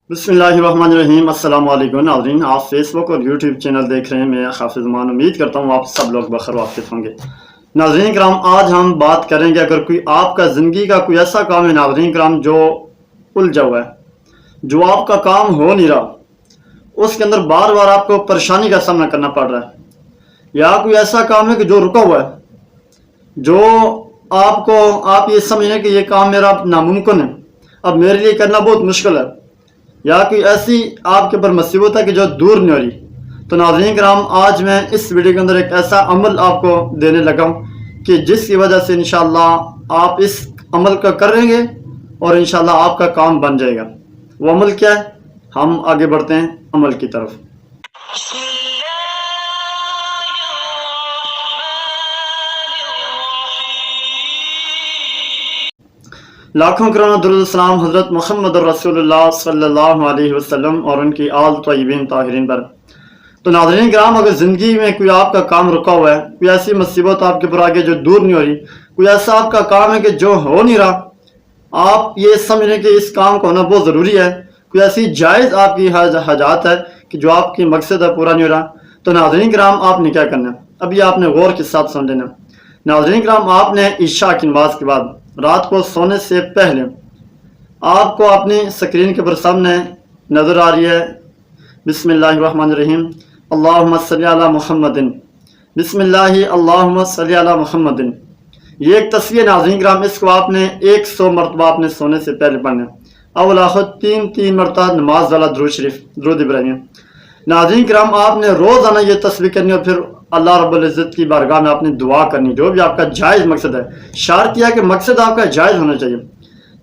बिस्मिल्लाहिर्रहमानिर्रहीम। अस्सलाम वालेकुम नाज़रीन, आप फेसबुक और यूट्यूब चैनल देख रहे हैं। मैं हाफिज़ मान उम्मीद करता हूँ आप सब लोग बखैर वाक़िफ़ होंगे। नाज़रीन कराम, आज हम बात करेंगे, अगर कोई आपका ज़िंदगी का कोई ऐसा काम है नाज़रीन कराम जो उलझा हुआ है, जो आपका काम हो नहीं रहा, उसके अंदर बार बार आपको परेशानी का सामना करना पड़ रहा है, या कोई ऐसा काम है कि जो रुका हुआ है, जो आप ये समझें कि ये काम मेरा नामुमकिन है, अब मेरे लिए करना बहुत मुश्किल है, या कोई ऐसी आपके ऊपर मुसीबत है कि जो दूर नहीं हो रही, तो नाज़रीन कराम आज मैं इस वीडियो के अंदर एक ऐसा अमल आपको देने लगा हूँ कि जिसकी वजह से इंशाअल्लाह आप इस अमल को करेंगे और इंशाअल्लाह आपका काम बन जाएगा। वो अमल क्या है, हम आगे बढ़ते हैं अमल की तरफ। लाखों करोड़ों दुरूद सलाम हज़रत मुहम्मद रसूलुल्लाह सल्लल्लाहु अलैहि वसल्लम और उनकी आल तय्यबीन ताहिरीन पर। तो नाज़रीन किराम, अगर ज़िंदगी में कोई आपका काम रुका हुआ है, कोई ऐसी मुसीबत आपके ऊपर आगे जो दूर नहीं हो रही, कोई ऐसा आपका काम है कि जो हो नहीं रहा, आप ये समझ लें कि इस काम को होना बहुत ज़रूरी है, कोई ऐसी जायज़ आपकी हाजात है कि जो आपकी मकसद है पूरा नहीं हो रहा, तो नाज़रीन किराम आपने क्या करना है, अभी आपने गौर के साथ सुन लेना। नाज़रीन किराम, आपने इशा की नमाज के बाद रात को सोने से पहले आपको अपनी स्क्रीन के ऊपर सामने नज़र आ रही है बिस्मिल्लाहिर्रहमानिर्रहीम अल्लाहुम्मा सल्ली अला मुहम्मदिन, बिस्मिल्लाहि अल्लाहुम्मा सल्ली अला मुहम्मदिन। ये एक तस्वीर नाज़रीन किराम, इसको आपने 100 मरतबा आपने सोने से पहले पढ़ना है। अव्वल आखिर 3 मरतबा नमाज वाला दुरूद शरीफ, दुरूद इब्राहिमी। नाज़रीन किराम, आपने रोज़ाना ये तस्बीह करनी और फिर अल्लाह रब्बुल इज़्ज़त की बारगाह में आपने दुआ करनी, जो भी आपका जायज़ मकसद है। शर्त यह है कि मकसद आपका जायज़ होना चाहिए।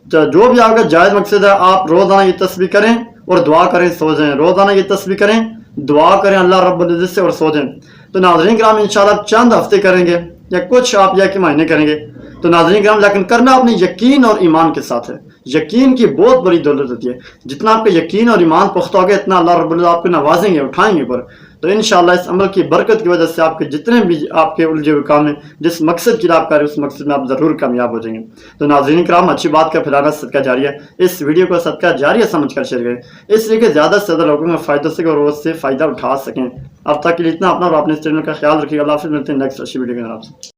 तो जो भी आपका जायज़ मकसद है, आप रोज़ाना ये तस्बीह करें और दुआ करें, सो जाएं। रोज़ाना ये तस्बीह करें, दुआ करें अल्लाह रब्बुल इज़्ज़त से और सो जाएं। तो नाज़रीन किराम, इंशाअल्लाह चंद हफ्ते करेंगे या कुछ आप या कि महीने करेंगे, तो नाज़रीन किराम, लेकिन करना अपने यकीन और ईमान के साथ है। यकीन की बहुत बड़ी दौलत होती है। जितना आपका यकीन और ईमान पुख्ता होगा, इतना अल्लाह रब्बुल इज़्ज़त आपको नवाजेंगे, उठाएंगे ऊपर। तो इंशाअल्लाह इस अमल की बरकत की वजह से आपके जितने भी आपके उलझे हुए काम हैं, जिस मकसद की आप कर रहे हैं, उस मकसद में आप ज़रूर कामयाब हो जाएंगे। तो नाज़रीन किराम, अच्छी बात का फैलाना सदका जारिया है। इस वीडियो को सदका जारिया समझ कर शेयर करें, इसलिए कि ज़्यादा से ज़्यादा लोगों को फ़ायदा से और उससे फ़ायदा उठा सकें। अब तक के लिए इतना, अपना और अपने चैनल का ख्याल रखिएगा। अल्लाह हाफ़िज़, मिलते हैं नेक्स्ट अच्छी वीडियो के अंदर आपसे।